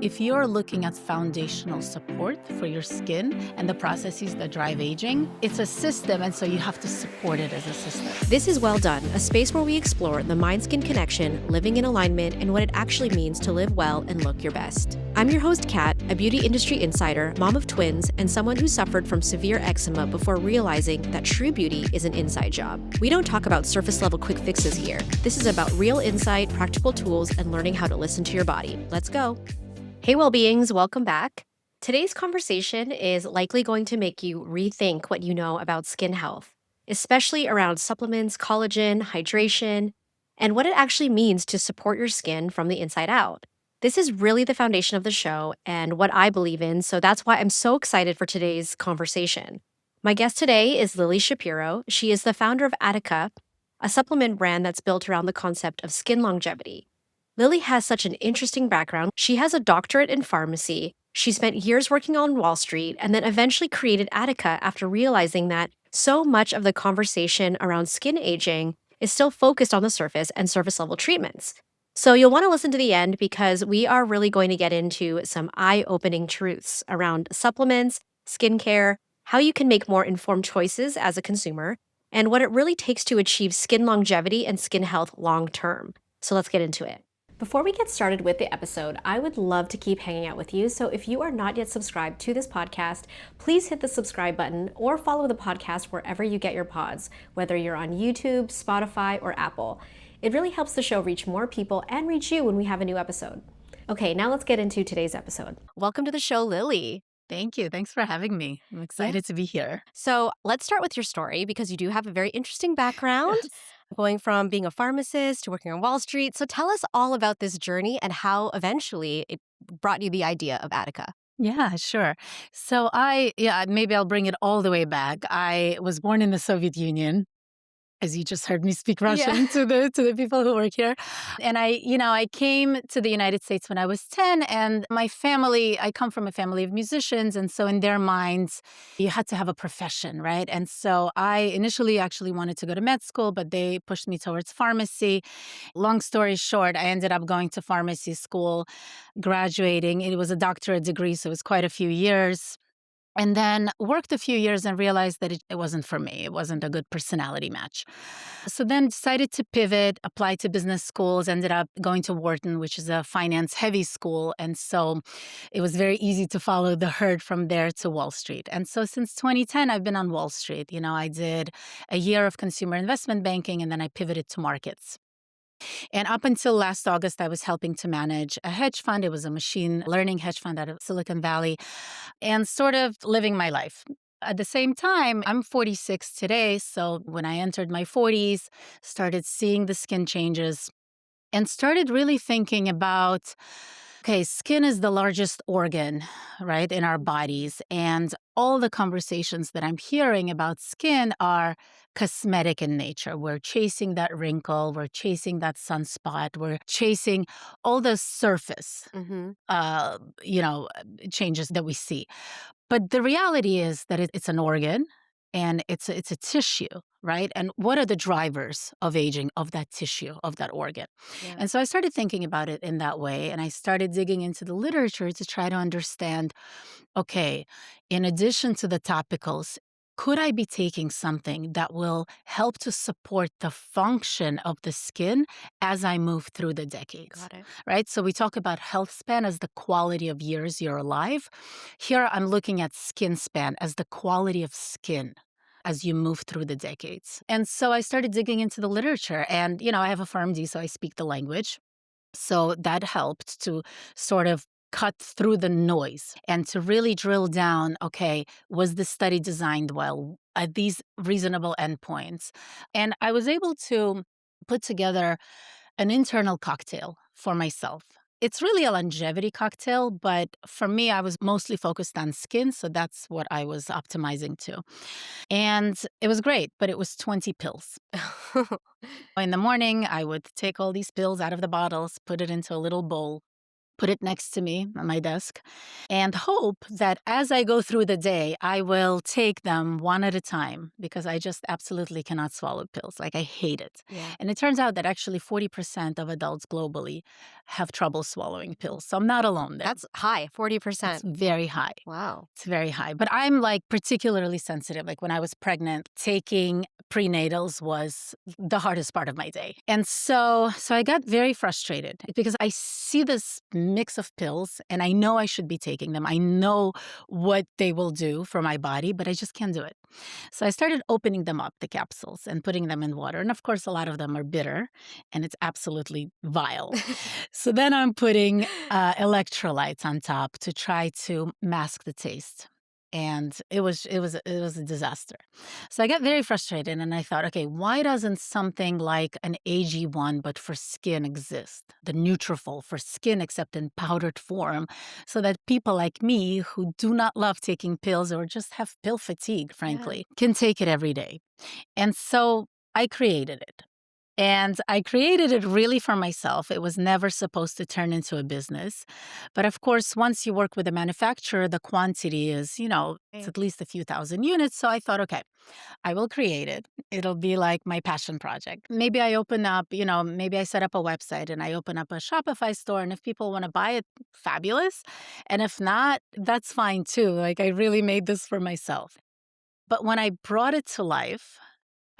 If you're looking at foundational support for your skin and the processes that drive aging, it's a system, and so you have to support it as a system. This is Well Done, a space where we explore the mind-skin connection, living in alignment, and what it actually means to live well and look your best. I'm your host, Kat, a beauty industry insider, mom of twins, and someone who suffered from severe eczema before realizing that true beauty is an inside job. We don't talk about surface-level quick fixes here. This is about real insight, practical tools, and learning how to listen to your body. Let's go. Hey, well-beings, welcome back. Today's conversation is likely going to make you rethink what you know about skin health, especially around supplements, collagen, hydration, and what it actually means to support your skin from the inside out. This is really the foundation of the show and what I believe in, so that's why I'm so excited for today's conversation. My guest today is Lily Shapiro. She is the founder of ATIKA, a supplement brand that's built around the concept of skin longevity. Lily has such an interesting background. She has a doctorate in pharmacy. She spent years working on Wall Street and then eventually created ATIKA after realizing that so much of the conversation around skin aging is still focused on the surface and surface level treatments. So you'll want to listen to the end because we are really going to get into some eye-opening truths around supplements, skincare, how you can make more informed choices as a consumer, and what it really takes to achieve skin longevity and skin health long term. So let's get into it. Before we get started with the episode, I would love to keep hanging out with you. So if you are not yet subscribed to this podcast, please hit the subscribe button or follow the podcast wherever you get your pods, whether you're on YouTube, Spotify, or Apple. It really helps the show reach more people and reach you when we have a new episode. Okay, now let's get into today's episode. Welcome to the show, Lily. Thank you. Thanks for having me. I'm excited to be here. So let's start with your story because you do have a very interesting background. Yes. Going from being a pharmacist to working on Wall Street. So tell us all about this journey and how eventually it brought you the idea of ATIKA. Yeah, sure. So maybe I'll bring it all the way back. I was born in the Soviet Union, as you just heard me speak Russian to the people who work here. And I came to the United States when I was 10, and I come from a family of musicians, and so in their minds, you had to have a profession, right? And so I initially actually wanted to go to med school, but they pushed me towards pharmacy. Long story short, I ended up going to pharmacy school, graduating. It was a doctorate degree, so it was quite a few years. And then worked a few years and realized that it wasn't for me. It wasn't a good personality match. So then decided to pivot, apply to business schools, ended up going to Wharton, which is a finance-heavy school. And so it was very easy to follow the herd from there to Wall Street. And so since 2010, I've been on Wall Street. I did a year of consumer investment banking, and then I pivoted to markets. And up until last August, I was helping to manage a hedge fund. It was a machine learning hedge fund out of Silicon Valley and sort of living my life. At the same time, I'm 46 today. So when I entered my 40s, started seeing the skin changes and started really thinking about, okay, skin is the largest organ, right, in our bodies. And all the conversations that I'm hearing about skin are cosmetic in nature. We're chasing that wrinkle, we're chasing that sunspot, we're chasing all the surface, changes that we see. But the reality is that it's an organ and it's a tissue, right? And what are the drivers of aging of that tissue, of that organ? Yeah. And so I started thinking about it in that way. And I started digging into the literature to try to understand, okay, in addition to the topicals, could I be taking something that will help to support the function of the skin as I move through the decades? Got it. Right? So we talk about health span as the quality of years you're alive. Here I'm looking at skin span as the quality of skin as you move through the decades. And so I started digging into the literature, and I have a PharmD, so I speak the language. So that helped to sort of cut through the noise and to really drill down, okay, was the study designed well? At these reasonable endpoints? And I was able to put together an internal cocktail for myself. It's really a longevity cocktail, but for me, I was mostly focused on skin, so that's what I was optimizing to. And it was great, but it was 20 pills. In the morning, I would take all these pills out of the bottles, put it into a little bowl, put it next to me on my desk, and hope that as I go through the day, I will take them one at a time because I just absolutely cannot swallow pills. Like, I hate it. Yeah. And it turns out that actually 40% of adults globally have trouble swallowing pills. So I'm not alone there. That's high, It's 40%. very high. Wow. It's very high. But I'm like particularly sensitive. Like when I was pregnant, taking prenatals was the hardest part of my day. And so I got very frustrated because I see this mix of pills and I know I should be taking them. I know what they will do for my body, but I just can't do it. So I started opening them up, the capsules, and putting them in water. And of course, a lot of them are bitter and it's absolutely vile. So then I'm putting electrolytes on top to try to mask the taste. And it was a disaster. So I got very frustrated and I thought, okay, why doesn't something like an AG1 but for skin exist? The Nutrafol for skin except in powdered form, so that people like me who do not love taking pills or just have pill fatigue, Yeah. frankly, can take it every day. And so I created it. And I created it really for myself. It was never supposed to turn into a business. But of course, once you work with a manufacturer, the quantity is, it's Right. at least a few thousand units. So I thought, okay, I will create it. It'll be like my passion project. Maybe I open up, maybe I set up a website and I open up a Shopify store. And if people want to buy it, fabulous. And if not, that's fine too. Like I really made this for myself. But when I brought it to life,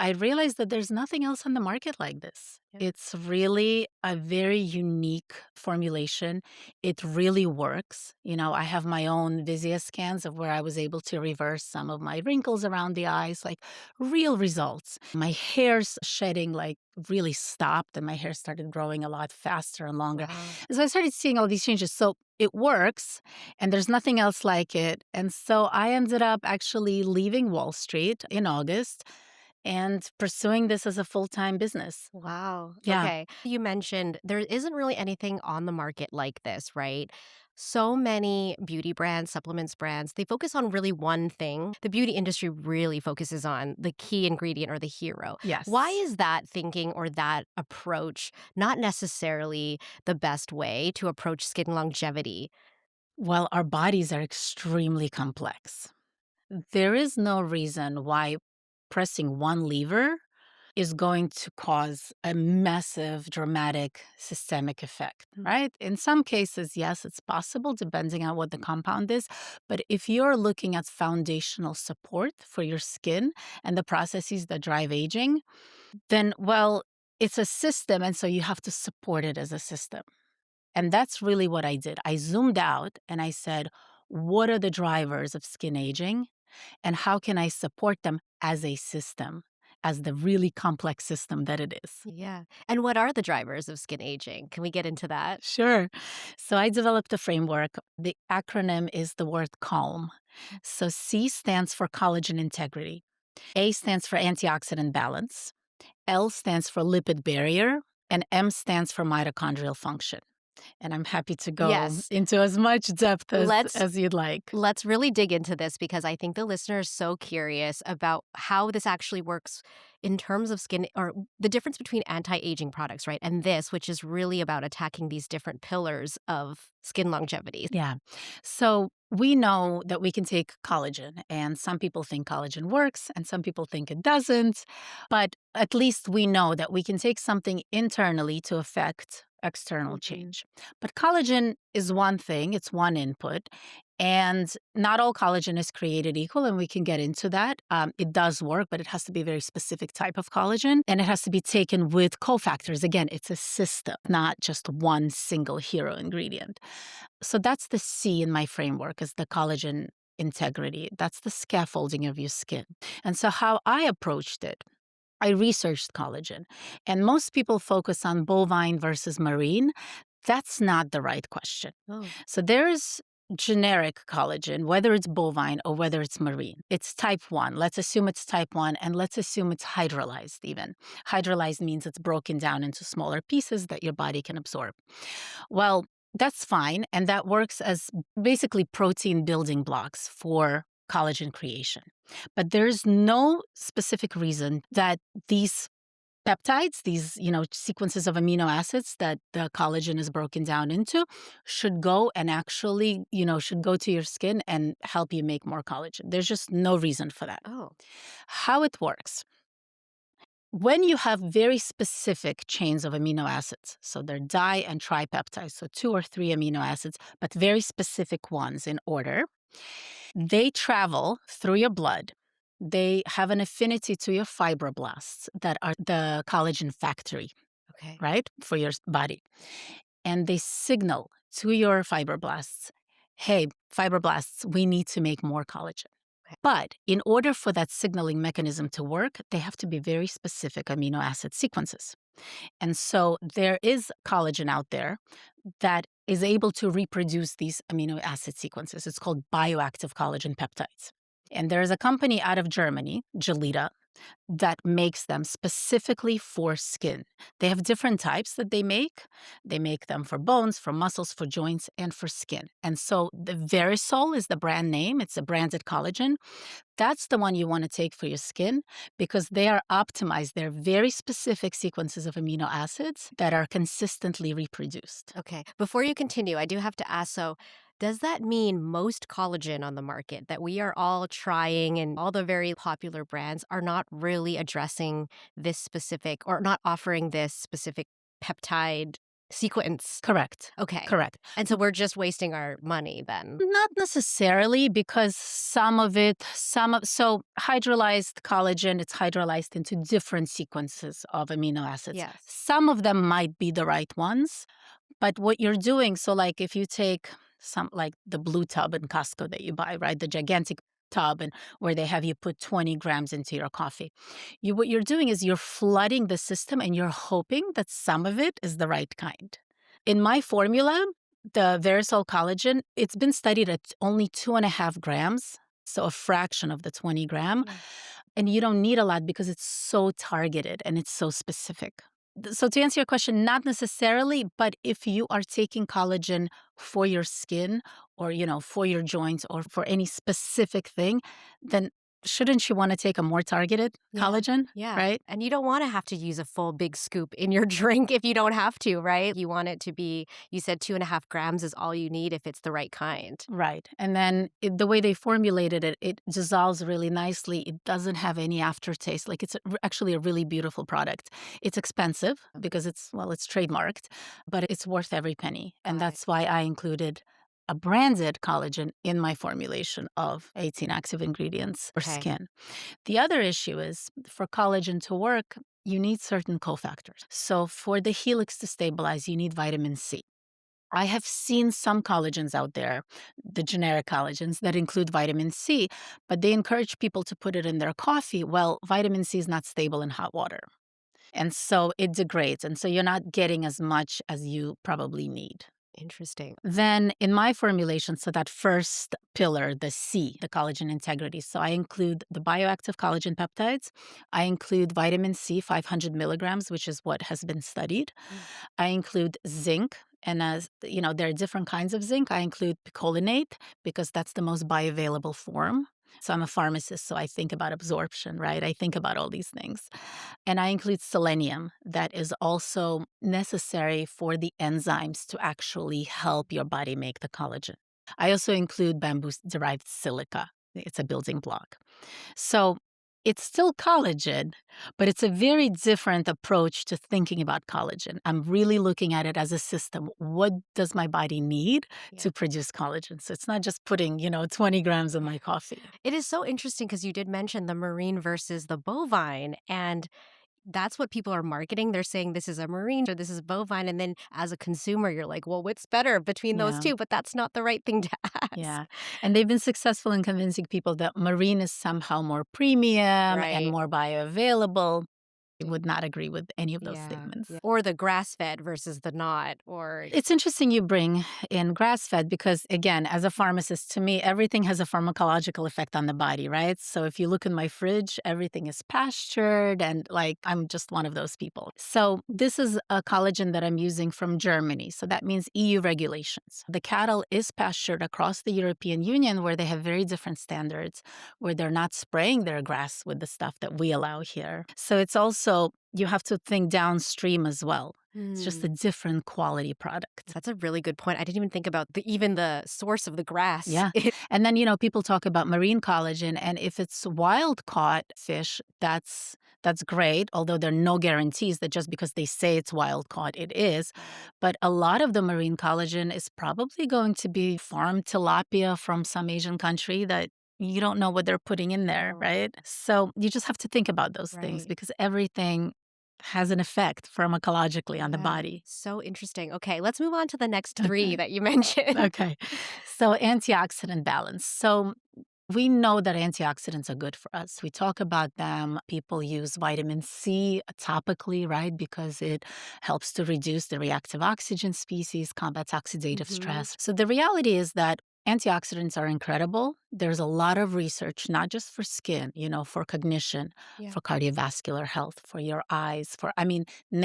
I realized that there's nothing else on the market like this. Yeah. It's really a very unique formulation. It really works. I have my own Visia scans of where I was able to reverse some of my wrinkles around the eyes, like real results. My hair's shedding like really stopped and my hair started growing a lot faster and longer. Wow. And so I started seeing all these changes. So it works and there's nothing else like it. And so I ended up actually leaving Wall Street in August and pursuing this as a full-time business. Wow. Yeah. Okay. You mentioned there isn't really anything on the market like this, right? So many beauty brands, supplements brands, they focus on really one thing. The beauty industry really focuses on the key ingredient or the hero. Why Yes. is that thinking or that approach not necessarily the best way to approach skin longevity? Well, our bodies are extremely complex. There is no reason why pressing one lever is going to cause a massive, dramatic systemic effect, right? In some cases, yes, it's possible depending on what the compound is. But if you're looking at foundational support for your skin and the processes that drive aging, then, well, it's a system. And so you have to support it as a system. And that's really what I did. I zoomed out and I said, what are the drivers of skin aging? And how can I support them as a system, as the really complex system that it is? Yeah. And what are the drivers of skin aging? Can we get into that? Sure. So I developed a framework. The acronym is the word CALM. So C stands for collagen integrity, A stands for antioxidant balance, L stands for lipid barrier, and M stands for mitochondrial function. And I'm happy to go Yes. into as much depth Let's as you'd like. Let's really dig into this because I think the listener is so curious about how this actually works in terms of skin or the difference between anti-aging products, right? And this, which is really about attacking these different pillars of skin longevity. Yeah. So we know that we can take collagen, and some people think collagen works, and some people think it doesn't. But at least we know that we can take something internally to affect external Mhm. change. But collagen is one thing, it's one input. And not all collagen is created equal, and we can get into that. It does work, but it has to be a very specific type of collagen, and it has to be taken with cofactors. Again, it's a system, not just one single hero ingredient. So that's the C in my framework is the collagen integrity. That's the scaffolding of your skin. And so how I approached it, I researched collagen. And most people focus on bovine versus marine. That's not the right question. Oh. So there's generic collagen, whether it's bovine or whether it's marine. It's type 1. Let's assume it's type 1 and let's assume it's hydrolyzed even. Hydrolyzed means it's broken down into smaller pieces that your body can absorb. Well, that's fine. And that works as basically protein building blocks for collagen creation. But there's no specific reason that these peptides, these, sequences of amino acids that the collagen is broken down into, should go and actually, should go to your skin and help you make more collagen. There's just no reason for that. Oh, How it works. When you have very specific chains of amino acids, so they're di and tripeptides, so 2 or 3 amino acids, but very specific ones in order, they travel through your blood. They have an affinity to your fibroblasts that are the collagen factory, okay. right, for your body. And they signal to your fibroblasts, hey, fibroblasts, we need to make more collagen. Okay. But in order for that signaling mechanism to work, they have to be very specific amino acid sequences. And so there is collagen out there that is able to reproduce these amino acid sequences. It's called bioactive collagen peptides. And there is a company out of Germany, Gelita, that makes them specifically for skin. They have different types that they make. They make them for bones, for muscles, for joints, and for skin. And so the Verisol is the brand name. It's a branded collagen. That's the one you want to take for your skin because they are optimized. They're very specific sequences of amino acids that are consistently reproduced. Okay. Before you continue, I do have to ask, so does that mean most collagen on the market that we are all trying and all the very popular brands are not really addressing this specific or not offering this specific peptide sequence? Correct. Okay. Correct. And so we're just wasting our money then. Not necessarily because so hydrolyzed collagen, it's hydrolyzed into different sequences of amino acids. Yes. Some of them might be the right ones, but what you're doing, so like if you take some like the blue tub in Costco that you buy, right? The gigantic tub and where they have you put 20 grams into your coffee. What you're doing is you're flooding the system and you're hoping that some of it is the right kind. In my formula, the Verisol collagen, it's been studied at only 2.5 grams, so a fraction of the 20 gram. Yeah. And you don't need a lot because it's so targeted and it's so specific. So to answer your question, not necessarily, but if you are taking collagen for your skin or, for your joints or for any specific thing, then shouldn't you want to take a more targeted Yeah. collagen, Yeah. right? And you don't want to have to use a full big scoop in your drink if you don't have to, right? You want it to be, you said 2.5 grams is all you need if it's the right kind. Right. And then the way they formulated it, it dissolves really nicely. It doesn't have any aftertaste. Like actually a really beautiful product. It's expensive because it's trademarked, but it's worth every penny. And Got it. that's why I included a branded collagen in my formulation of 18 active ingredients for Okay. skin. The other issue is for collagen to work, you need certain cofactors. So for the helix to stabilize, you need vitamin C. I have seen some collagens out there, the generic collagens that include vitamin C, but they encourage people to put it in their coffee. Well, vitamin C is not stable in hot water. And so it degrades. And so you're not getting as much as you probably need. Interesting. Then in my formulation, so that first pillar, the C, the collagen integrity. So I include the bioactive collagen peptides. I include vitamin C, 500 milligrams, which is what has been studied. I include zinc. And as there are different kinds of zinc. I include picolinate because that's the most bioavailable form. So I'm a pharmacist, so I think about absorption, right? I think about all these things. And I include selenium that is also necessary for the enzymes to actually help your body make the collagen. I also include bamboo-derived silica. It's a building block. So it's still collagen, but it's a very different approach to thinking about collagen. I'm really looking at it as a system. What does my body need to produce collagen? So it's not just putting, 20 grams in my coffee. It is so interesting because you did mention the marine versus the bovine, and that's what people are marketing. They're saying this is a marine or this is bovine. And then as a consumer, you're like, well, what's better between those Yeah. two? But that's not the right thing to ask. Yeah. And they've been successful in convincing people that marine is somehow more premium and Right. more bioavailable. I would not agree with any of those Yeah. statements. Or the grass fed versus the not. Or It's interesting you bring in grass fed because, again, as a pharmacist, to me, everything has a pharmacological effect on the body, right? So if you look in my fridge, everything is pastured and I'm just one of those people. So this is a collagen that I'm using from Germany. So that means EU regulations. The cattle is pastured across the European Union where they have very different standards, where they're not spraying their grass with the stuff that we allow here. So it's also also, you have to think downstream as well. It's just a Hmm. different quality product. That's a really good point. I didn't even think about even the source of the grass. Yeah. And then, people talk about marine collagen, and if it's wild caught fish, that's great, although there are no guarantees that just because they say it's wild caught, it is. Right. But a lot of the marine collagen is probably going to be farmed tilapia from some Asian country that you don't know what they're putting in there, Oh, right? So you just have to think about those things right. because everything has an effect pharmacologically on the Yeah. body. So interesting. Okay, let's move on to the next three Okay. that you mentioned. Okay. So antioxidant balance. So we know that antioxidants are good for us. We talk about them. People use vitamin C topically, right? Because it helps to reduce the reactive oxygen species, combats oxidative Hmm. stress. So the reality is that antioxidants are incredible. There's a lot of research, not just for skin, for cognition, Yeah. for cardiovascular health, for your eyes,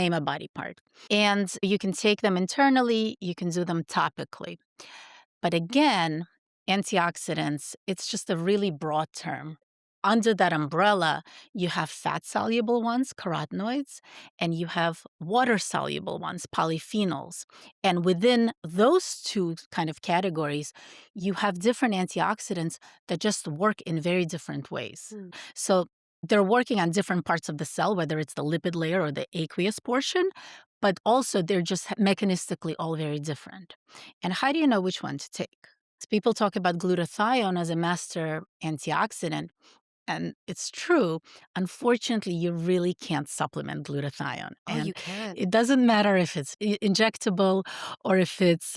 name a body part. And you can take them internally, you can do them topically. But again, antioxidants, it's just a really broad term. Under that umbrella, you have fat soluble ones, carotenoids, and you have water soluble ones, polyphenols. And within those two kind of categories, you have different antioxidants that just work in very different ways. Mm. So they're working on different parts of the cell, whether it's the lipid layer or the aqueous portion, but also they're just mechanistically all very different. And how do you know which one to take? So people talk about glutathione as a master antioxidant, and it's true. Unfortunately, you really can't supplement glutathione. Oh, you And can't. it doesn't matter if it's injectable or if it's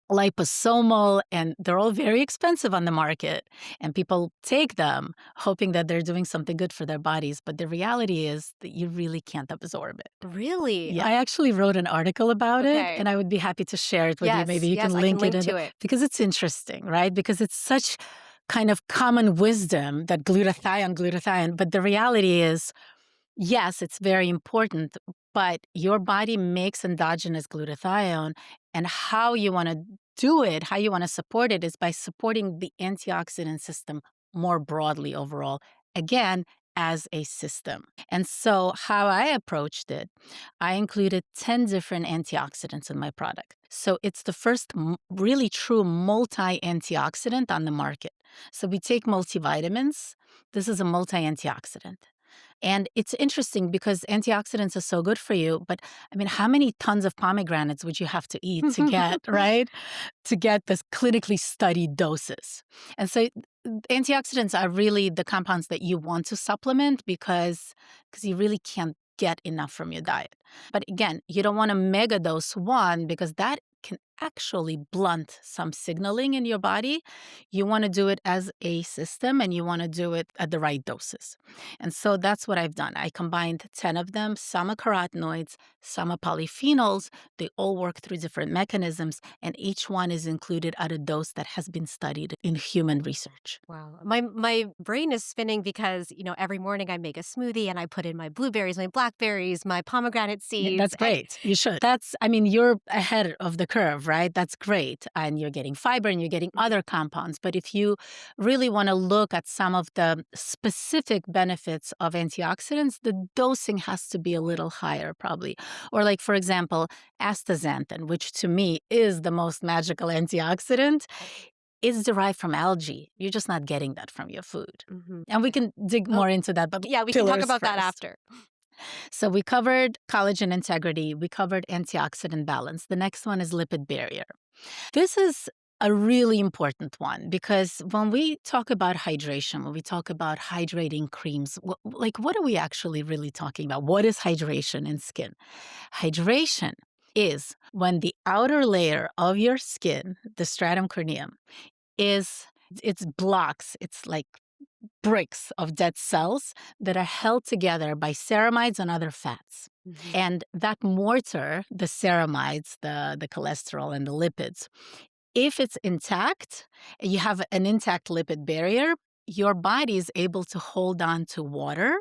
liposomal, and they're all very expensive on the market. And people take them hoping that they're doing something good for their bodies. But the reality is that you really can't absorb it. Really? Yeah, I actually wrote an article about it, Okay. and I would be happy to share it with you. Maybe Yes, you yes, can I can link it link in to it. because it's interesting, right? Because it's such kind of common wisdom that glutathione, but the reality is, yes, it's very important, but your body makes endogenous glutathione, and how you want to do it, how you want to support it is by supporting the antioxidant system more broadly overall. Again, as a system. And so, how I approached it, I included 10 different antioxidants in my product. So, it's the first really true multi antioxidant on the market. So, we take multivitamins. This is a multi antioxidant. And it's interesting because antioxidants are so good for you, but how many tons of pomegranates would you have to eat to get, right? To get this clinically studied doses. And so antioxidants are really the compounds that you want to supplement because you really can't get enough from your diet. But again, you don't want to mega dose one because that can actually blunt some signaling in your body. You want to do it as a system and you want to do it at the right doses. And so that's what I've done. I combined 10 of them. Some are carotenoids, some are polyphenols. They all work through different mechanisms, and each one is included at a dose that has been studied in human research. Wow. My brain is spinning because, every morning I make a smoothie and I put in my blueberries, my blackberries, my pomegranate Yeah, seeds. that's great. You should. You're ahead of the curve, right? That's great. And you're getting fiber and you're getting other compounds. But if you really want to look at some of the specific benefits of antioxidants, the dosing has to be a little higher, probably. Or, like, for example, astaxanthin, which to me is the most magical antioxidant, is derived from algae. You're just not getting that from your food. Mhm. And we can dig Oh, more into that, but yeah, we can talk pillars about that first. after. So we covered collagen integrity, we covered antioxidant balance. The next one is lipid barrier. This is a really important one because when we talk about hydration, when we talk about hydrating creams, what are we actually really talking about? What is hydration in skin? Hydration is when the outer layer of your skin, the stratum corneum, it's blocks, it's like bricks of dead cells that are held together by ceramides and other fats. Mhm. And that mortar, the ceramides, the cholesterol, and the lipids, if it's intact, you have an intact lipid barrier, your body is able to hold on to water.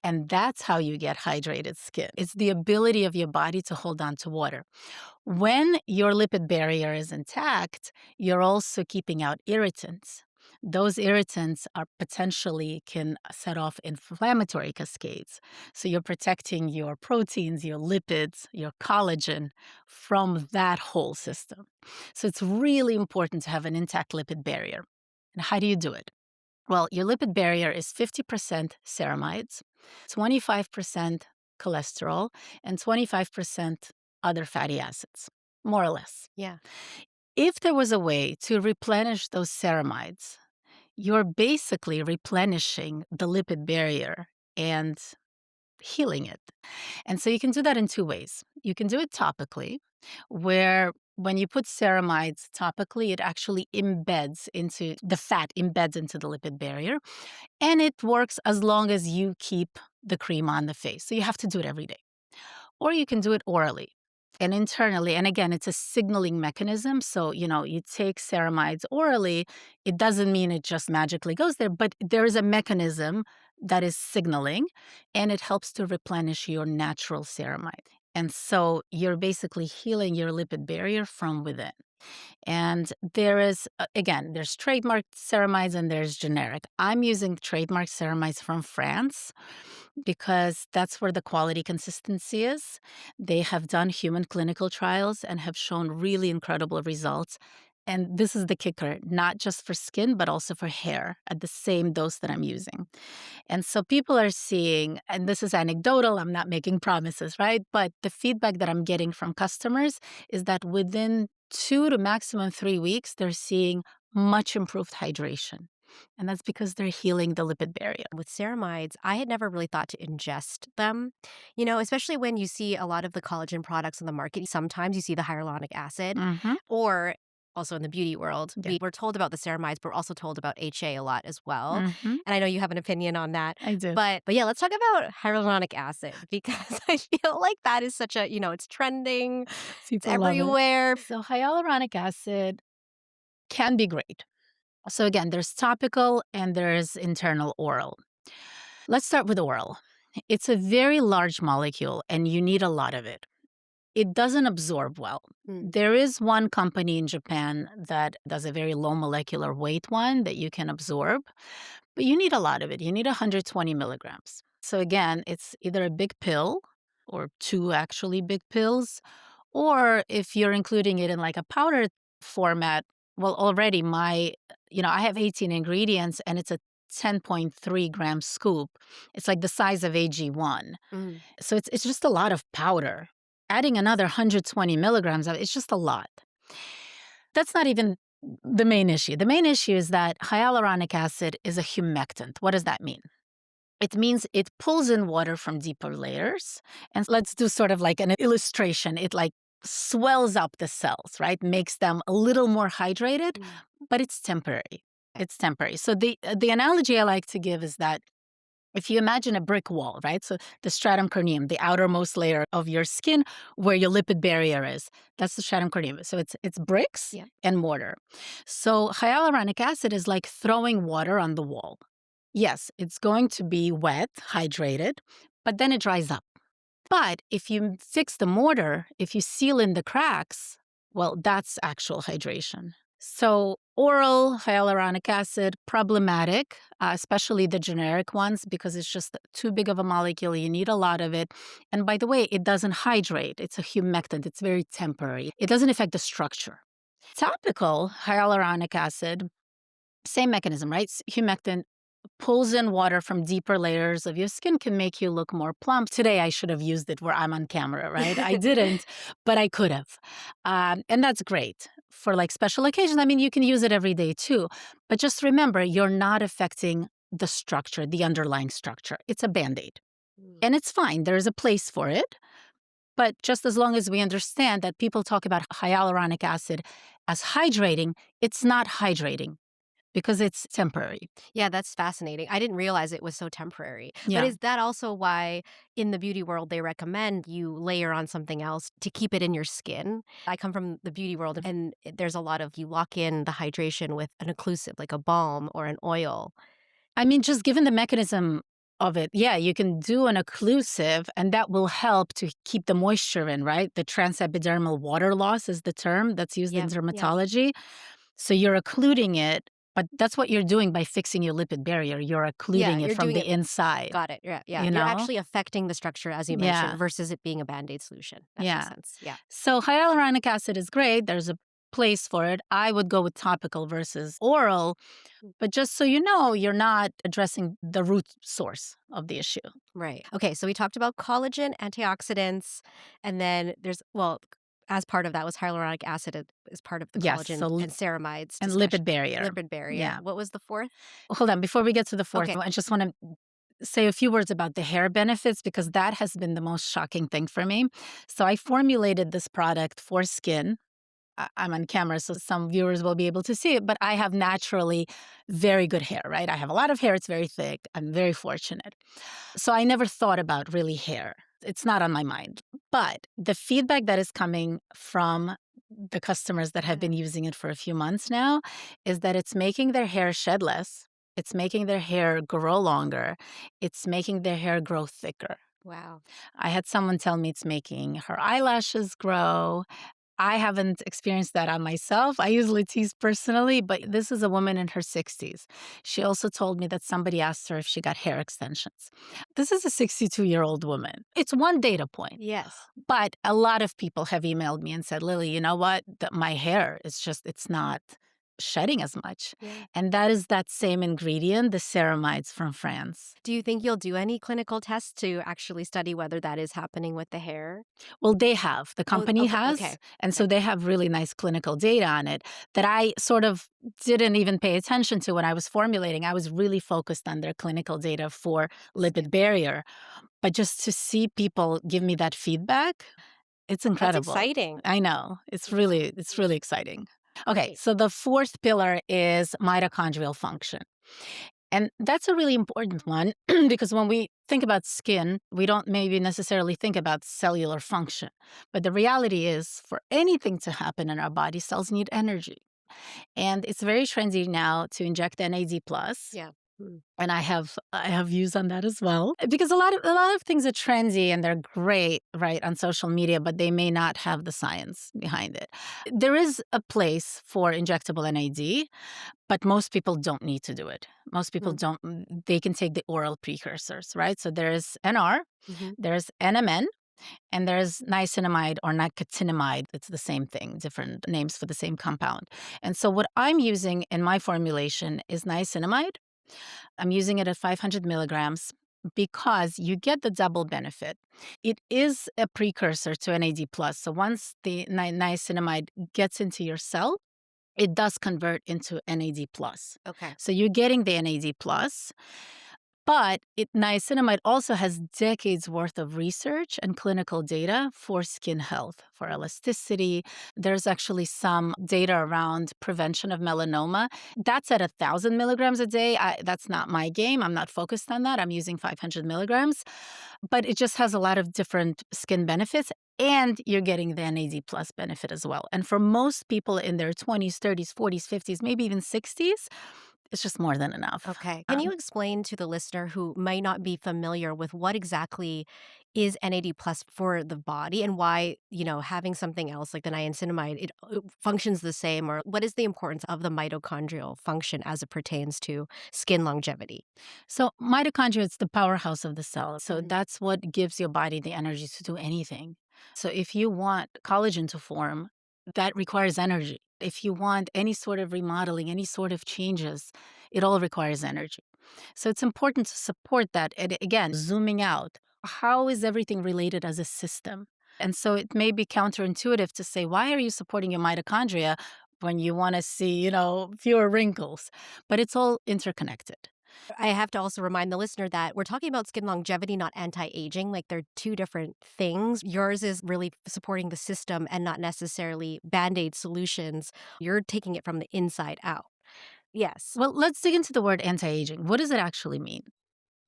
And that's how you get hydrated skin. It's the ability of your body to hold on to water. When your lipid barrier is intact, you're also keeping out irritants. those irritants are potentially can set off inflammatory cascades. So you're protecting your proteins, your lipids, your collagen from that whole system. So it's really important to have an intact lipid barrier. And how do you do it? Well, your lipid barrier is 50% ceramides, 25% cholesterol, and 25% other fatty acids, more or less. Yeah. If there was a way to replenish those ceramides, you're basically replenishing the lipid barrier and healing it. And so you can do that in two ways. You can do it topically, where when you put ceramides topically, it actually embeds into the fat, embeds into the lipid barrier. And it works as long as you keep the cream on the face. So you have to do it every day. Or you can do it orally and internally. And again, it's a signaling mechanism. So, you take ceramides orally. It doesn't mean it just magically goes there, but there is a mechanism that is signaling, and it helps to replenish your natural ceramide. And so you're basically healing your lipid barrier from within. And there is, again, there's trademarked ceramides and there's generic. I'm using trademarked ceramides from France because that's where the quality consistency is. They have done human clinical trials and have shown really incredible results. And this is the kicker, not just for skin, but also for hair at the same dose that I'm using. And so people are seeing, and this is anecdotal, I'm not making promises, right? But the feedback that I'm getting from customers is that within 2 to maximum 3 weeks, they're seeing much improved hydration. And that's because they're healing the lipid barrier. With ceramides, I had never really thought to ingest them, especially when you see a lot of the collagen products on the market. Sometimes you see the hyaluronic acid, Hmm. or also in the beauty world, Yeah. we were told about the ceramides, but we're also told about HA a lot as well. Hmm. And I know you have an opinion on that. I do. But yeah, let's talk about hyaluronic acid because I feel like that is such a, it's trending, it's People love it. everywhere. So, hyaluronic acid can be great. So, again, there's topical and there's internal oral. Let's start with oral. It's a very large molecule and you need a lot of it. It doesn't absorb well. Mm. There is one company in Japan that does a very low molecular weight one that you can absorb, but you need a lot of it. You need 120 milligrams. So again, it's either a big pill or two actually big pills, or if you're including it in like a powder format, well, already I have 18 ingredients and it's a 10.3 gram scoop. It's like the size of AG1. Mm. So it's just a lot of powder. Adding another 120 milligrams of it's just a lot. That's not even the main issue. The main issue is that hyaluronic acid is a humectant. What does that mean? It means it pulls in water from deeper layers. And let's do sort of like an illustration. It like swells up the cells, right? Makes them a little more hydrated, Mm. but it's temporary. It's temporary. So the analogy I like to give is that if you imagine a brick wall, right? So the stratum corneum, the outermost layer of your skin where your lipid barrier is, that's the stratum corneum. So it's bricks Yeah. and mortar. So hyaluronic acid is like throwing water on the wall. Yes, it's going to be wet, hydrated, but then it dries up. But if you fix the mortar, if you seal in the cracks, well, that's actual hydration. So oral hyaluronic acid, problematic, especially the generic ones, because it's just too big of a molecule. You need a lot of it. And by the way, it doesn't hydrate. It's a humectant. It's very temporary. It doesn't affect the structure. Topical hyaluronic acid, same mechanism, right? Humectant pulls in water from deeper layers of your skin, can make you look more plump. Today, I should have used it where I'm on camera, right? I didn't, but I could have. And that's great for like special occasions. I mean, you can use it every day too. But just remember, you're not affecting the structure, the underlying structure. It's a band aid. Mm. And it's fine. There's a place for it. But just as long as we understand that people talk about hyaluronic acid as hydrating, it's not hydrating because it's temporary. Yeah, that's fascinating. I didn't realize it was so temporary. Yeah. But is that also why in the beauty world they recommend you layer on something else to keep it in your skin? I come from the beauty world and there's a lot of you lock in the hydration with an occlusive like a balm or an oil. I mean, just given the mechanism of it, yeah, you can do an occlusive, and that will help to keep the moisture in, right? The transepidermal water loss is the term that's used in Yeah, yeah. dermatology. So you're occluding it, But that's what you're doing by fixing your lipid barrier. You're Yeah, occluding it you're from doing the it. inside, Got it. Yeah, yeah. you You're know? actually affecting the structure, as you mentioned, Yeah, versus it being a Band-Aid solution. That makes yeah. sense. Yeah. So hyaluronic acid is great. There's a place for it. I would go with topical versus oral. But just so you know, you're not addressing the root source of the issue. Right. Okay, so we talked about collagen, antioxidants, and then as part of that was hyaluronic acid as part of the Yes. collagen and ceramides And discussion. lipid barrier. Lipid barrier. Yeah. What was the fourth? Hold on. Before we get to the fourth Okay. one, I just want to say a few words about the hair benefits because that has been the most shocking thing for me. So I formulated this product for skin. I'm on camera, so some viewers will be able to see it, but I have naturally very good hair, right? I have a lot of hair. It's very thick. I'm very fortunate. So I never thought about really hair. It's not on my mind. But the feedback that is coming from the customers that have been using it for a few months now is that it's making their hair shed less. It's making their hair grow longer. It's making their hair grow thicker. Wow. I had someone tell me it's making her eyelashes grow. I haven't experienced that on myself. I usually tease personally, but this is a woman in her 60s. She also told me that somebody asked her if she got hair extensions. This is a 62-year-old woman. It's one data point. Yes. But a lot of people have emailed me and said, Lily, you know what? My hair is just, it's not shedding as much. Yeah. And that is that same ingredient, the ceramides from France. Do you think you'll do any clinical tests to actually study whether that is happening with the hair? Well, they have. The Oh, company okay, has. okay, And okay. so they have really nice clinical data on it that I sort of didn't even pay attention to when I was formulating. I was really focused on their clinical data for lipid barrier. But just to see people give me that feedback, it's That's incredible. exciting. I know. It's really exciting. Okay, Great. so the fourth pillar is mitochondrial function. And that's a really important one because when we think about skin, we don't maybe necessarily think about cellular function. But the reality is, for anything to happen in our body, cells need energy. And it's very trendy now to inject NAD plus. Yeah. Mm. And I have views on that as well. Because a lot of things are trendy and they're great, right, on social media, but they may not have the science behind it. There is a place for injectable NAD, but most people don't need to do it. Most people Mm. don't, they can take the oral precursors, right? So there's NR, Mhm. there's NMN, and there's niacinamide or nicotinamide. It's the same thing, different names for the same compound. And so what I'm using in my formulation is niacinamide. I'm using it at 500 milligrams because you get the double benefit. It is a precursor to NAD+. So once the niacinamide gets into your cell, it does convert into NAD+. Okay. So you're getting the NAD+, but niacinamide also has decades worth of research and clinical data for skin health, for elasticity. There's actually some data around prevention of melanoma. That's at 1,000 milligrams a day. That's not my game. I'm not focused on that. I'm using 500 milligrams. But it just has a lot of different skin benefits. And you're getting the NAD plus benefit as well. And for most people in their 20s, 30s, 40s, 50s, maybe even 60s, it's just more than enough. Okay. Can you explain to the listener who might not be familiar with what exactly is NAD plus for the body and why, having something else like the niacinamide, it functions the same, or what is the importance of the mitochondrial function as it pertains to skin longevity? So mitochondria is the powerhouse of the cell. So Mhm. that's what gives your body the energy to do anything. So if you want collagen to form, that requires energy. If you want any sort of remodeling, any sort of changes, it all requires energy. So it's important to support that. And again, zooming out, how is everything related as a system? And so it may be counterintuitive to say, why are you supporting your mitochondria when you want to see, fewer wrinkles? But it's all interconnected. I have to also remind the listener that we're talking about skin longevity, not anti aging. Like they're two different things. Yours is really supporting the system and not necessarily band aid solutions. You're taking it from the inside out. Yes. Well, let's dig into the word anti-aging. What does it actually mean?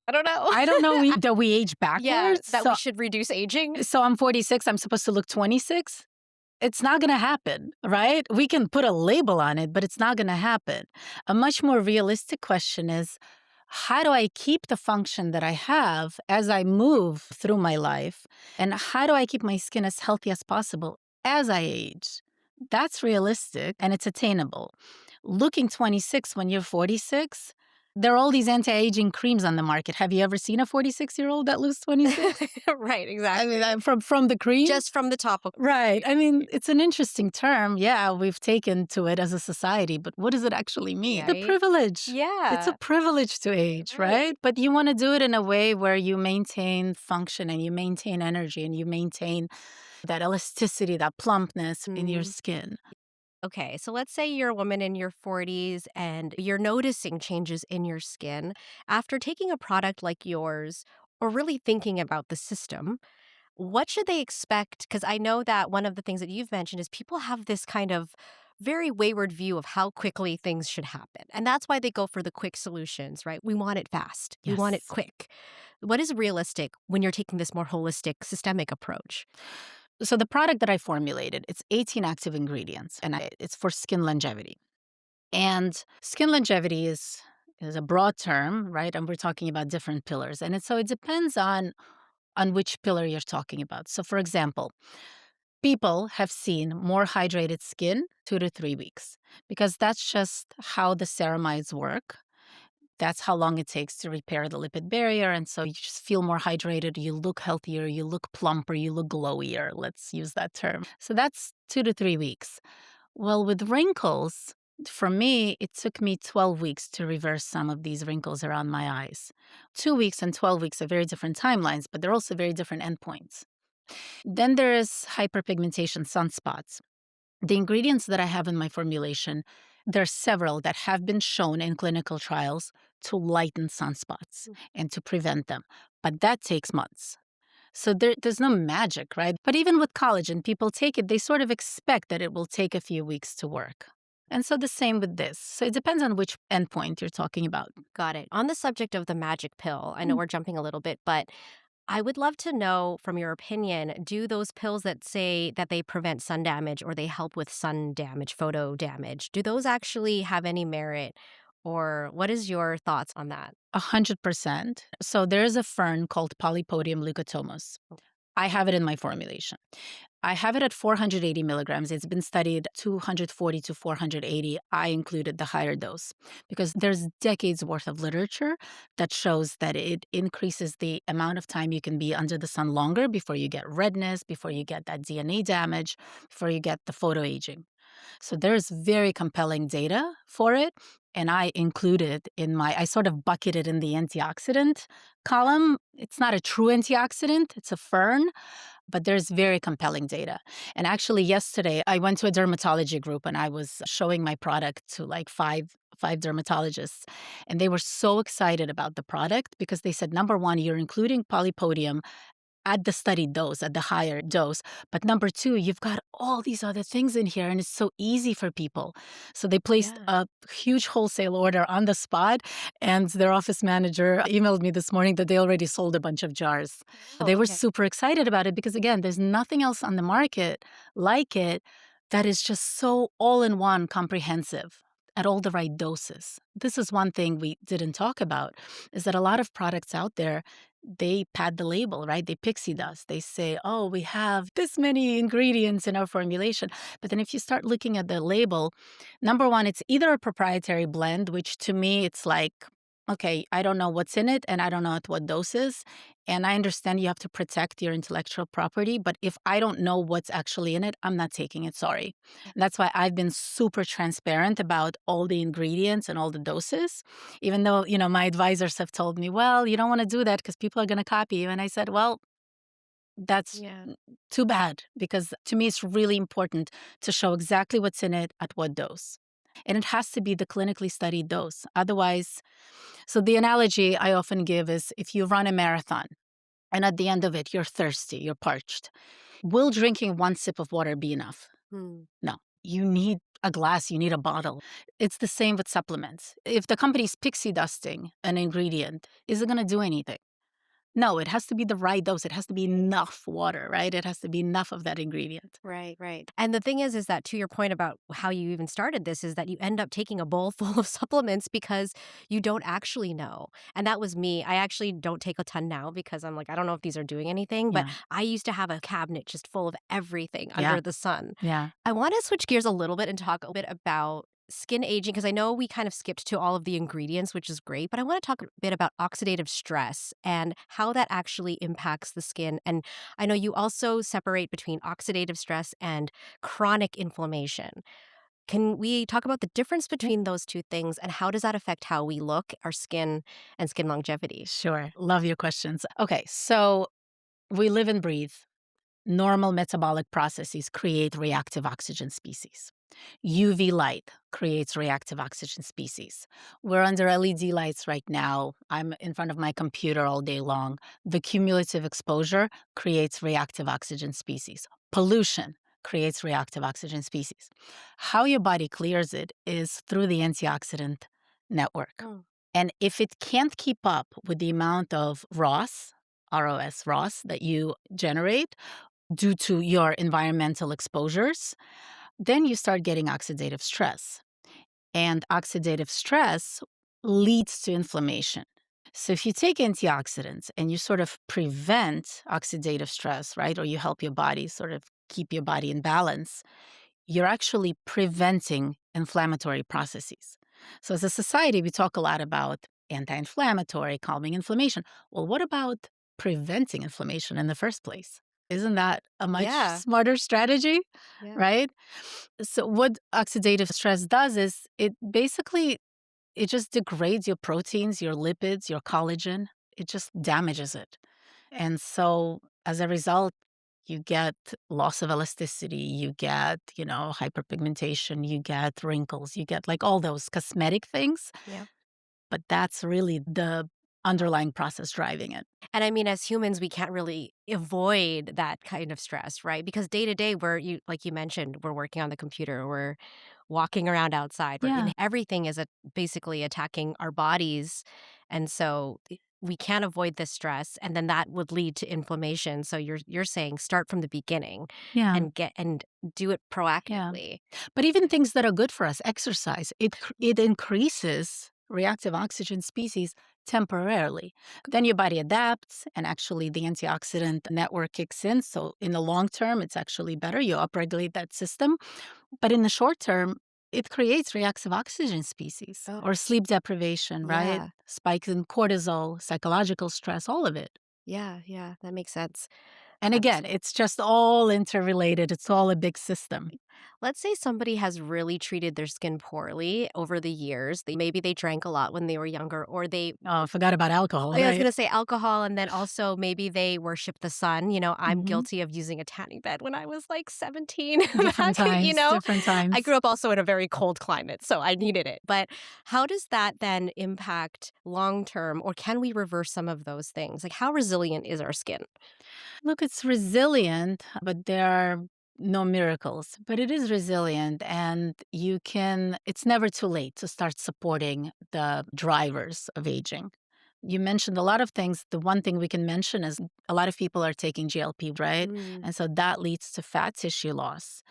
I don't know. I don't know that we age Yeah, backwards. that we should reduce aging. So I'm 46. I'm supposed to look 26. It's not going to happen, right? We can put a label on it, but it's not going to happen. A much more realistic question is, how do I keep the function that I have as I move through my life? And how do I keep my skin as healthy as possible as I age? That's realistic and it's attainable. looking 26 when you're 46. There are all these anti-aging creams on the market. Have you ever seen a 46-year-old that looks 26? Right, I exactly. mean, from the cream? Just from the topical. Right. I mean, it's an interesting term. Yeah, we've taken to it as a society, but what does it actually mean? The Right? privilege. It's a Yeah. privilege to age, Right. right? But you want to do it in a way where you maintain function and you maintain energy and you maintain that elasticity, that plumpness in your Mhm. skin. Okay, so let's say you're a woman in your 40s and you're noticing changes in your skin after taking a product like yours or really thinking about the system. What should they expect? Because I know that one of the things that you've mentioned is people have this kind of very wayward view of how quickly things should happen. And that's why they go for the quick solutions, right? We want it fast, we want it Yes. quick. What is realistic when you're taking this more holistic, systemic approach? So the product that I formulated, it's 18 active ingredients and it's for skin longevity. And skin longevity is a broad term, right? And we're talking about different pillars. And so it depends on which pillar you're talking about. So for example, people have seen more hydrated skin 2 to 3 weeks because that's just how the ceramides work. That's how long it takes to repair the lipid barrier. And so you just feel more hydrated, you look healthier, you look plumper, you look glowier. Let's use that term. So that's 2 to 3 weeks. Well, with wrinkles, for me, it took me 12 weeks to reverse some of these wrinkles around my eyes. 2 weeks and 12 weeks are very different timelines, but they're also very different endpoints. Then there is hyperpigmentation sunspots. The ingredients that I have in my formulation, there are several that have been shown in clinical trials to lighten sunspots and to prevent them, but that takes months. So there's no magic, right? But even with collagen, people take it, they sort of expect that it will take a few weeks to work. And so the same with this. So it depends on which endpoint you're talking about. Got it. On the subject of the magic pill, I know Mm. we're jumping a little bit, but I would love to know from your opinion, do those pills that say that they prevent sun damage or they help with sun damage, photo damage, do those actually have any merit? Or what is your thoughts on that? 100%. So there is a fern called Polypodium leucotomos. I have it in my formulation. I have it at 480 milligrams. It's been studied 240 to 480. I included the higher dose because there's decades worth of literature that shows that it increases the amount of time you can be under the sun longer before you get redness, before you get that DNA damage, before you get the photoaging. So there's very compelling data for it. And I included I sort of bucketed in the antioxidant column. It's not a true antioxidant, it's a fern, but there's very compelling data. And actually, yesterday, I went to a dermatology group and I was showing my product to like five dermatologists. And they were so excited about the product because they said, number one, you're including polypodium at the studied dose, at the higher dose. But number two, you've got all these other things in here, and it's so easy for people. So they placed Yeah. a huge wholesale order on the spot, and their office manager emailed me this morning that they already sold a bunch of jars. Oh, They were okay. super excited about it because, again, there's nothing else on the market like it that is just so all in one comprehensive at all the right doses. This is one thing we didn't talk about is that a lot of products out there they pad the label, right? They pixie dust. They say, oh, we have this many ingredients in our formulation. But then if you start looking at the label, number one, it's either a proprietary blend, which to me, it's like, okay, I don't know what's in it and I don't know at what doses. And I understand you have to protect your intellectual property. But if I don't know what's actually in it, I'm not taking it. Sorry. And that's why I've been super transparent about all the ingredients and all the doses even though, my advisors have told me, well, you don't want to do that because people are going to copy you. And I said, well, that's Yeah. too bad because to me, it's really important to show exactly what's in it at what dose. And it has to be the clinically studied dose. Otherwise, so the analogy I often give is if you run a marathon and at the end of it, you're thirsty, you're parched, will drinking one sip of water be enough? Hmm. No, you need a glass, you need a bottle. It's the same with supplements. If the company's pixie dusting an ingredient, is it going to do anything? No, it has to be the right dose. It has to be enough water, right? It has to be enough of that ingredient. Right, right. And the thing is that to your point about how you even started this is that you end up taking a bowl full of supplements because you don't actually know. And that was me. I actually don't take a ton now because I'm like, I don't know if these are doing anything, but Yeah. I used to have a cabinet just full of everything Yeah. under the sun. Yeah. I want to switch gears a little bit and talk a bit about skin aging, because I know we kind of skipped to all of the ingredients, which is great, but I want to talk a bit about oxidative stress and how that actually impacts the skin. And I know you also separate between oxidative stress and chronic inflammation. Can we talk about the difference between those two things and how does that affect how we look, our skin, and skin longevity? Sure. Love your questions. Okay, so we live and breathe. Normal metabolic processes create reactive oxygen species. UV light creates reactive oxygen species. We're under LED lights right now. I'm in front of my computer all day long. The cumulative exposure creates reactive oxygen species. Pollution creates reactive oxygen species. How your body clears it is through the antioxidant network. Mm. And if it can't keep up with the amount of ROS, that you generate, due to your environmental exposures, then you start getting oxidative stress. And oxidative stress leads to inflammation. So if you take antioxidants and you sort of prevent oxidative stress, right, or you help your body sort of keep your body in balance, you're actually preventing inflammatory processes. So as a society, we talk a lot about anti-inflammatory, calming inflammation. Well, what about preventing inflammation in the first place? Isn't that a much Yeah. smarter strategy, Yeah. right? So what oxidative stress does is it just degrades your proteins, your lipids, your collagen. It just damages it. And so as a result, you get loss of elasticity, you get, hyperpigmentation, you get wrinkles, you get like all those cosmetic things, Yeah. but that's really the underlying process driving it. And I mean, as humans, we can't really avoid that kind of stress, right? Because day to day, like you mentioned, we're working on the computer, we're walking around outside, we're Yeah. in everything is basically attacking our bodies. And so we can't avoid this stress. And then that would lead to inflammation. So you're saying start from the beginning Yeah. and do it Yeah. proactively. But even things that are good for us, exercise, it increases reactive oxygen species temporarily. Then your body adapts, and actually the antioxidant network kicks in. So in the long term, it's actually better. You upregulate that system. But in the short term, it creates reactive oxygen species Oh, or sleep deprivation, right? yeah. Spikes in cortisol, psychological stress, all of it. Yeah. Yeah. That makes sense. And again, it's just all interrelated. It's all a big system. Let's say somebody has really treated their skin poorly over the years. Maybe they drank a lot when they were younger, or Oh, I forgot about alcohol, I was right? gonna say alcohol, and then also maybe they worship the sun. I'm Hmm. guilty of using a tanning bed when I was like 17 Different back, times, different I times. grew up also in a very cold climate, so I needed it. But how does that then impact long term, or can we reverse some of those things? Like, how resilient is our skin? Look, it's resilient, but there are no miracles, but it is resilient. And it's never too late to start supporting the drivers of aging. You mentioned a lot of things. The one thing we can mention is a lot of people are taking GLP, right? Mm, And so that leads to fat tissue loss.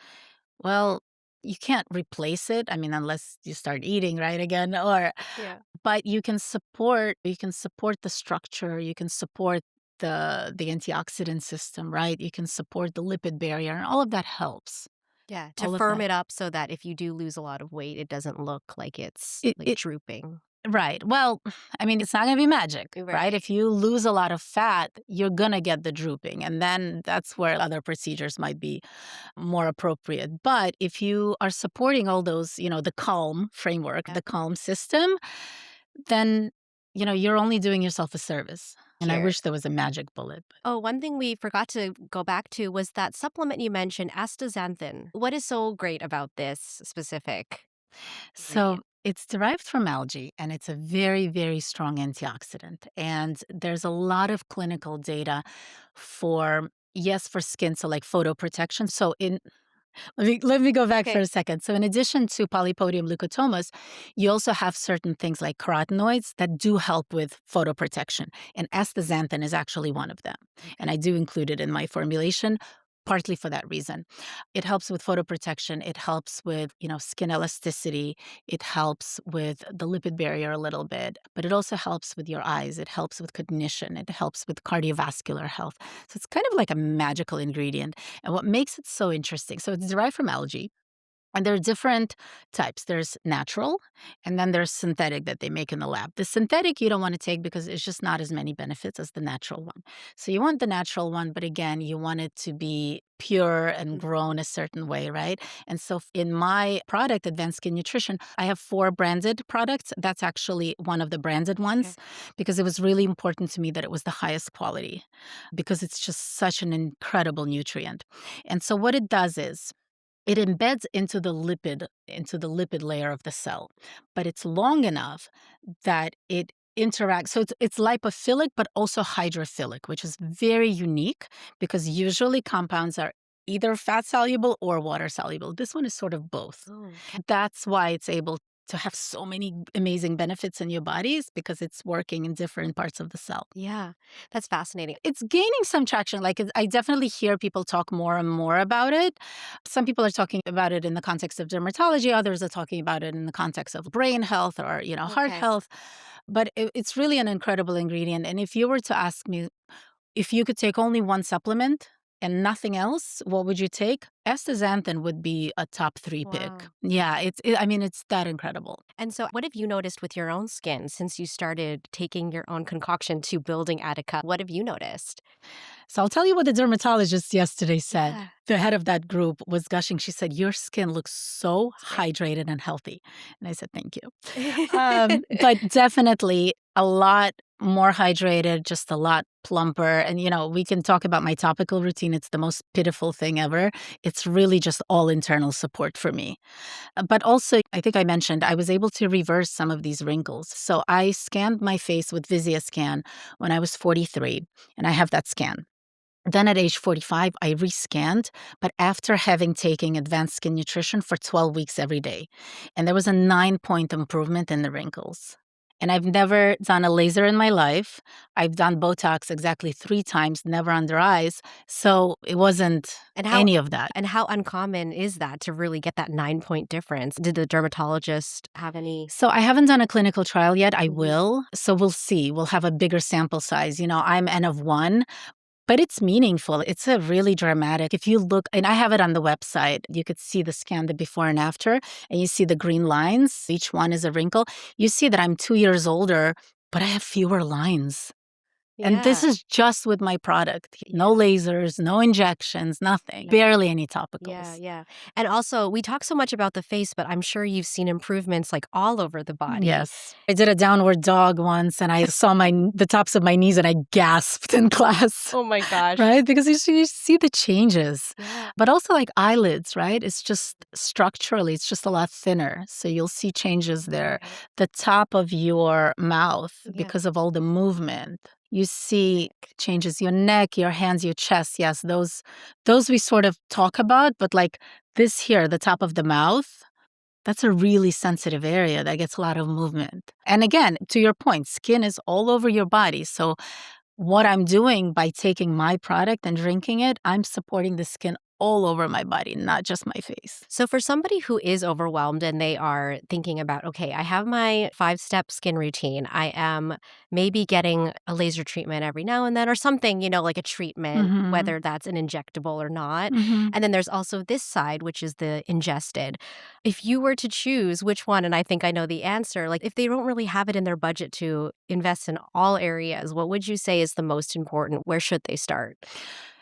Well, you can't replace it. I mean, unless you start eating right again, or yeah. but you can support the structure, you can support the antioxidant system, right? You can support the lipid barrier, and all of that helps. Yeah, to All of firm that. it up so that if you do lose a lot of weight, it doesn't look like it's It like it drooping. Right. Well, I mean, it's not gonna be magic, right? Right. If you lose a lot of fat, you're gonna get the drooping, and then that's where other procedures might be more appropriate. But if you are supporting all those, the calm framework, Yeah. the calm system, then, you're only doing yourself a service. And I Here. wish there was a magic bullet. Oh, one thing we forgot to go back to was that supplement you mentioned, astaxanthin. What is so great about this specific So ingredient? it's derived from algae, and it's a very, very strong antioxidant. And there's a lot of clinical data for skin, so like photo protection. So let me go back for Okay. a second. So in addition to polypodium leukotomas, you also have certain things like carotenoids that do help with photoprotection, and astaxanthin is actually one of them. And I Okay. do include it in my formulation. Partly for that reason. It helps with photoprotection. It helps with, skin elasticity. It helps with the lipid barrier a little bit, but it also helps with your eyes. It helps with cognition. It helps with cardiovascular health. So it's kind of like a magical ingredient. And what makes it so interesting, so it's derived from algae. And there are different types. There's natural, and then there's synthetic that they make in the lab. The synthetic you don't want to take because it's just not as many benefits as the natural one. So you want the natural one, but again, you want it to be pure and grown a certain way, right? And so in my product, Advanced Skin Nutrition, I have 4 branded products. That's actually one of the branded ones because it was really important to me that it was the highest quality because it's just such an incredible nutrient. And so what it does is it embeds into the lipid layer of the cell, but it's long enough that it interacts. So it's lipophilic, but also hydrophilic, which is very unique because usually compounds are either fat soluble or water soluble. This one is sort of both. Oh, That's why it's able to have so many amazing benefits in your bodies because it's working in different parts of the cell. yeah, that's fascinating. It's gaining some traction. Like I definitely hear people talk more and more about it. Some people are talking about it in the context of dermatology. Others are talking about it in the context of brain health or, heart Okay. health. But it's really an incredible ingredient. And if you were to ask me if you could take only one supplement and nothing else, what would you take? Astaxanthin would be a top 3 pick. Wow. Yeah, I mean, it's that incredible. And so, what have you noticed with your own skin since you started taking your own concoction to building ATIKA? What have you noticed? So I'll tell you what the dermatologist yesterday said. Yeah, The head of that group was gushing. She said, "Your skin looks so that's great. hydrated and healthy." And I said, "Thank you." But definitely a lot more hydrated, just a lot plumper. And, we can talk about my topical routine. It's the most pitiful thing ever. It's really just all internal support for me. But also, I think I mentioned I was able to reverse some of these wrinkles. So I scanned my face with VisiaScan when I was 43, and I have that scan. Then at age 45, I rescanned, but after having taken advanced skin nutrition for 12 weeks every day. And there was a 9-point improvement in the wrinkles. And I've never done a laser in my life. I've done Botox exactly 3 times, never under eyes. So it wasn't And how any of that. and how uncommon is that to really get that 9-point difference? Did the dermatologist have any? So I haven't done a clinical trial yet. I Mhm. will. So we'll see. We'll have a bigger sample size. I'm N of 1. But it's meaningful. It's a really dramatic. If you look, and I have it on the website, you could see the scan, the before and after, and you see the green lines. Each one is a wrinkle. You see that I'm 2 years older, but I have fewer lines. And this Yeah. is just with my product. Yeah. No lasers, no injections, nothing. Barely any Yeah, topicals. yeah. And also, we talk so much about the face, but I'm sure you've seen improvements like all over the body. Yes. I did a downward dog once and I saw the tops of my knees and I gasped in class. Oh my gosh. Right? Because you see the changes. Yeah. But also like eyelids, right? It's just structurally, it's just a lot thinner. So you'll see changes there. Right. The top of your mouth, Yeah. because of all the movement, you see changes your neck, your hands, your chest. Yes, those we sort of talk about, but like this here, the top of the mouth, that's a really sensitive area that gets a lot of movement. And again, to your point, skin is all over your body. So what I'm doing by taking my product and drinking it, I'm supporting the skin all over my body, not just my face. So, for somebody who is overwhelmed and they are thinking about, okay, I have my 5-step skin routine, I am maybe getting a laser treatment every now and then or something, like a treatment, Mhm. whether that's an injectable or not. Mhm. And then there's also this side, which is the ingested. If you were to choose which one, and I think I know the answer, like if they don't really have it in their budget to invest in all areas, what would you say is the most important? Where should they start?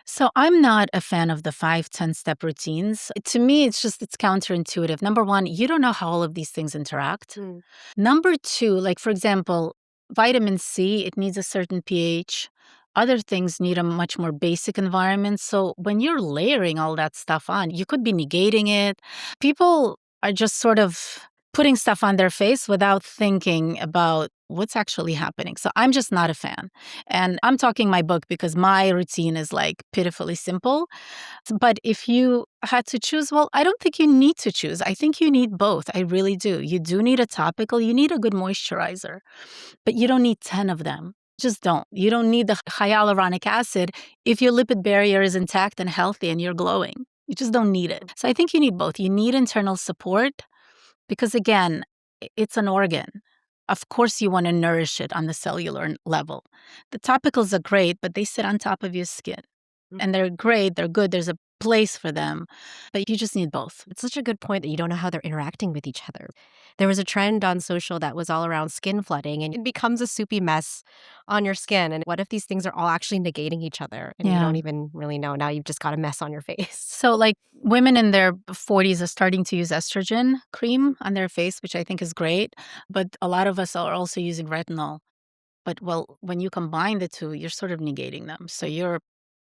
So I'm not a fan of the 5, 10 step routines. To me, it's counterintuitive. Number one, you don't know how all of these things interact. Mm, Number two, like for example, vitamin C, it needs a certain pH. Other things need a much more basic environment. So when you're layering all that stuff on, you could be negating it. People are just sort of putting stuff on their face without thinking about what's actually happening. So I'm just not a fan. And I'm talking my book because my routine is like pitifully simple. But if you had to choose, well, I don't think you need to choose. I think you need both. I really do. You do need a topical, you need a good moisturizer, but you don't need 10 of them. Just don't. You don't need the hyaluronic acid if your lipid barrier is intact and healthy and you're glowing. You just don't need it. So I think you need both. You need internal support because, again, it's an organ. Of course, you want to nourish it on the cellular level. The topicals are great, but they sit on top of your skin mm, and they're great, they're good. There's a place for them, but you just need both. It's such a good point that you don't know how they're interacting with each other. There was a trend on social that was all around skin flooding, and it becomes a soupy mess on your skin. And what if these things are all actually negating each other and you Yeah. don't even really know? Now you've just got a mess on your face. So, like, women in their 40s are starting to use estrogen cream on their face, which I think is great. But a lot of us are also using retinol. But, well, when you combine the two, you're sort of negating them. So, you're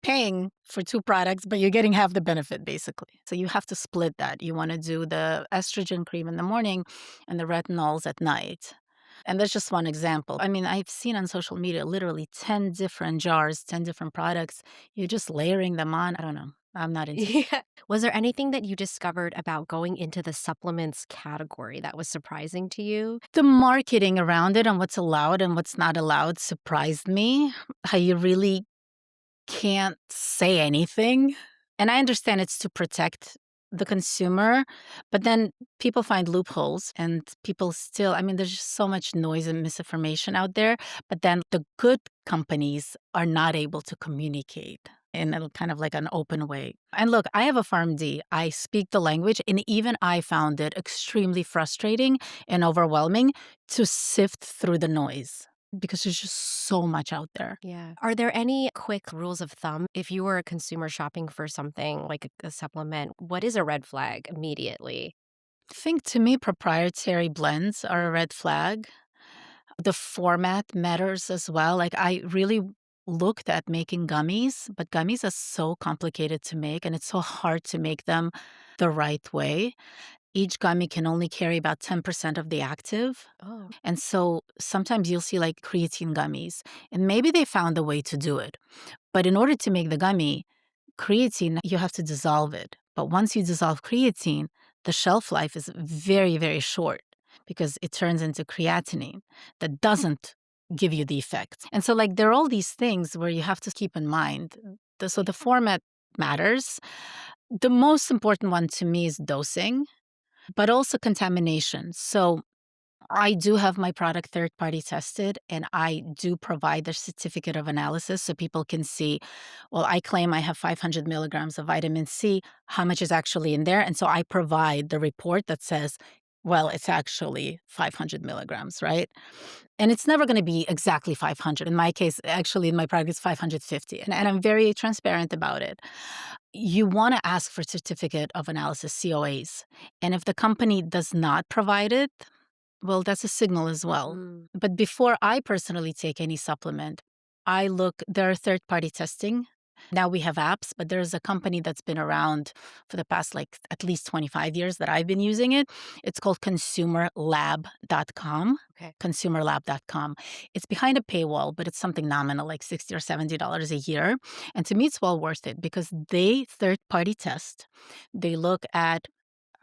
paying for two products, but you're getting half the benefit, basically. So, you have to split that. You want to do the estrogen cream in the morning and the retinols at night. And that's just one example. I mean, I've seen on social media literally 10 different jars, 10 different products. You're just layering them on. I don't know. I'm not into it. Yeah. Was there anything that you discovered about going into the supplements category that was surprising to you? The marketing around it and what's allowed and what's not allowed surprised me. How you really can't say anything. And I understand it's to protect the consumer, but then people find loopholes and people still, I mean, there's just so much noise and misinformation out there. But then the good companies are not able to communicate in a kind of like an open way. And look, I have a PharmD. I speak the language, and even I found it extremely frustrating and overwhelming to sift through the noise because there's just so much out there. Yeah. Are there any quick rules of thumb? If you were a consumer shopping for something like a supplement, what is a red flag immediately? I think to me, proprietary blends are a red flag. The format matters as well. Like, I really looked at making gummies, but gummies are so complicated to make and it's so hard to make them the right way. Each gummy can only carry about 10% of the active. Oh, And so sometimes you'll see like creatine gummies, and maybe they found a way to do it. But in order to make the gummy, creatine, you have to dissolve it. But once you dissolve creatine, the shelf life is very, very short because it turns into creatinine that doesn't give you the effect. And so, like, there are all these things where you have to keep in mind. So, the format matters. The most important one to me is dosing, but also contamination. So, I do have my product third party tested, and I do provide the certificate of analysis so people can see, well, I claim I have 500 milligrams of vitamin C. How much is actually in there? And so I provide the report that says, well, it's actually 500 milligrams, right? And it's never going to be exactly 500. In my case, actually, in my product, it's 550. And I'm very transparent about it. You want to ask for certificate of analysis, COAs. And if the company does not provide it, well, that's a signal as well. mm. But before I personally take any supplement, I look, there are third party testing. Now we have apps, but there's a company that's been around for the past like at least 25 years that I've been using it. It's called consumerlab.com. Okay. Consumerlab.com. It's behind a paywall, but it's something nominal, like $60 or $70 a year. And to me, it's well worth it because they third party test. They look at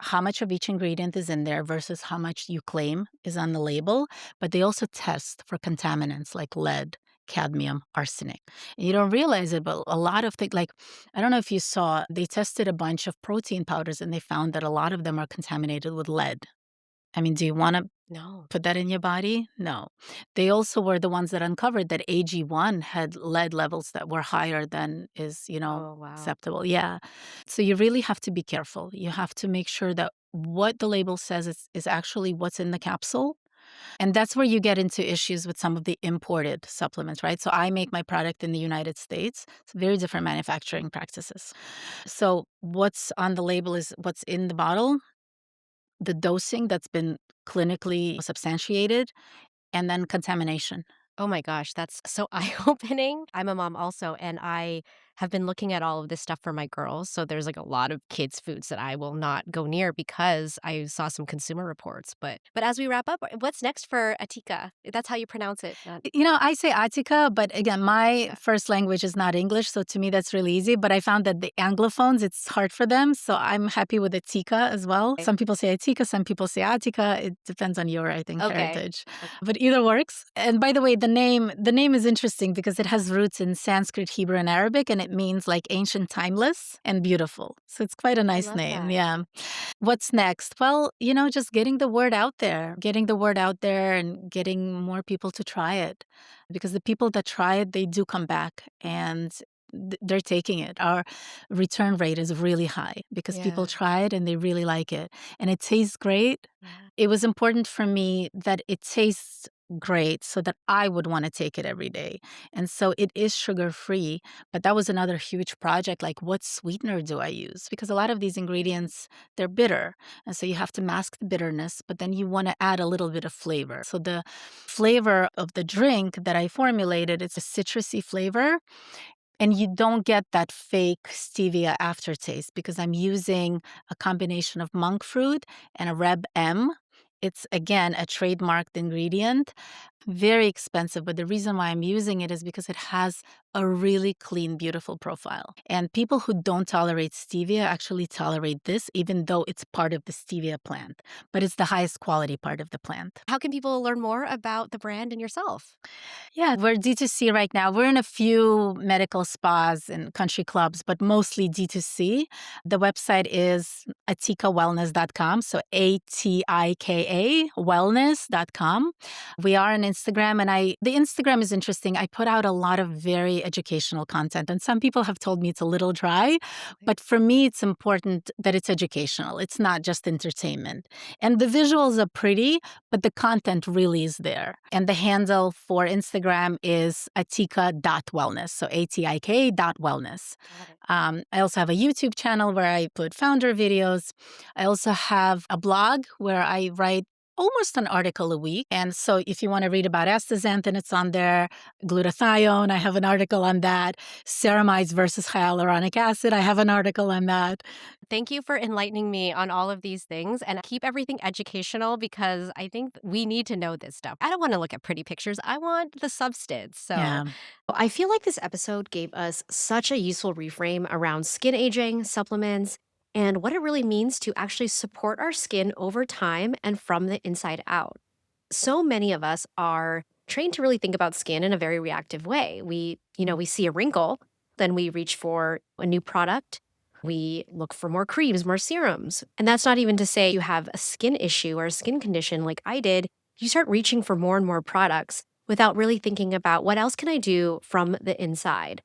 how much of each ingredient is in there versus how much you claim is on the label, but they also test for contaminants like lead, cadmium, arsenic. And you don't realize it, but a lot of things, like, I don't know if you saw, they tested a bunch of protein powders and they found that a lot of them are contaminated with lead. I mean, do you want to No. put that in your body? No. They also were the ones that uncovered that AG1 had lead levels that were higher than is, Oh, wow. acceptable. Yeah. So you really have to be careful. You have to make sure that what the label says is actually what's in the capsule. And that's where you get into issues with some of the imported supplements, right? So I make my product in the United States. It's very different manufacturing practices. So what's on the label is what's in the bottle, the dosing that's been clinically substantiated, and then contamination. Oh my gosh, that's so eye-opening. I'm a mom also, and I have been looking at all of this stuff for my girls. So there's like a lot of kids' foods that I will not go near because I saw some consumer reports. But as we wrap up, what's next for ATIKA? That's how you pronounce it. I say ATIKA, but again, my Yeah. first language is not English, so to me that's really easy. But I found that the Anglophones, it's hard for them, so I'm happy with ATIKA as well. Okay. Some people say ATIKA, some people say ATIKA. It depends on your, I think, Okay. heritage. But either works. And by the way, the name is interesting because it has roots in Sanskrit, Hebrew, and Arabic, and it means like ancient, timeless, and beautiful. So it's quite a I nice love name. that. Yeah. What's next? Well, just getting the word out there, and getting more people to try it. Because the people that try it, they do come back. And they're taking it. Our return rate is really high because people try it and they really like it. And it tastes great. It was important for me that it tastes great so that I would want to take it every day. And so it is sugar free, but that was another huge project. Like, what sweetener do I use? Because a lot of these ingredients, they're bitter. And so you have to mask the bitterness, but then you want to add a little bit of flavor. So the flavor of the drink that I formulated, it's a citrusy flavor. And you don't get that fake stevia aftertaste because I'm using a combination of monk fruit and a Reb M. It's, again, a trademarked ingredient, very expensive. But the reason why I'm using it is because it has a really clean, beautiful profile. And people who don't tolerate stevia actually tolerate this, even though it's part of the stevia plant. But it's the highest quality part of the plant. How can people learn more about the brand and yourself? Yeah, we're D2C right now. We're in a few medical spas and country clubs, but mostly D2C. The website is atikawellness.com, so ATIKA wellness.com. We are on Instagram, and the Instagram is interesting. I put out a lot of very educational content, and some people have told me it's a little dry, but for me, it's important that it's educational. It's not just entertainment. And the visuals are pretty, but the content really is there. And the handle for Instagram is atika.wellness, so ATIK.wellness. I also have a YouTube channel where I put founder videos. I also have a blog where I write almost an article a week. And so if you want to read about astaxanthin, it's on there. Glutathione, I have an article on that. Ceramides versus hyaluronic acid, I have an article on that. Thank you for enlightening me on all of these things, and keep everything educational because I think we need to know this stuff. I don't want to look at pretty pictures. I want the substance. So Yeah. I feel like this episode gave us such a useful reframe around skin aging, supplements, and what it really means to actually support our skin over time and from the inside out. So many of us are trained to really think about skin in a very reactive way. We see a wrinkle, then we reach for a new product. We look for more creams, more serums. And that's not even to say you have a skin issue or a skin condition like I did. You start reaching for more and more products without really thinking about what else can I do from the inside.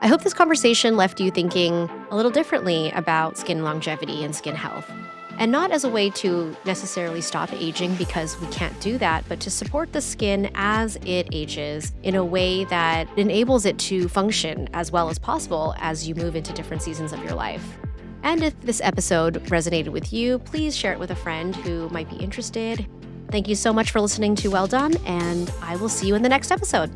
I hope this conversation left you thinking a little differently about skin longevity and skin health. And not as a way to necessarily stop aging because we can't do that, but to support the skin as it ages in a way that enables it to function as well as possible as you move into different seasons of your life. And if this episode resonated with you, please share it with a friend who might be interested. Thank you so much for listening to Well Done, and I will see you in the next episode.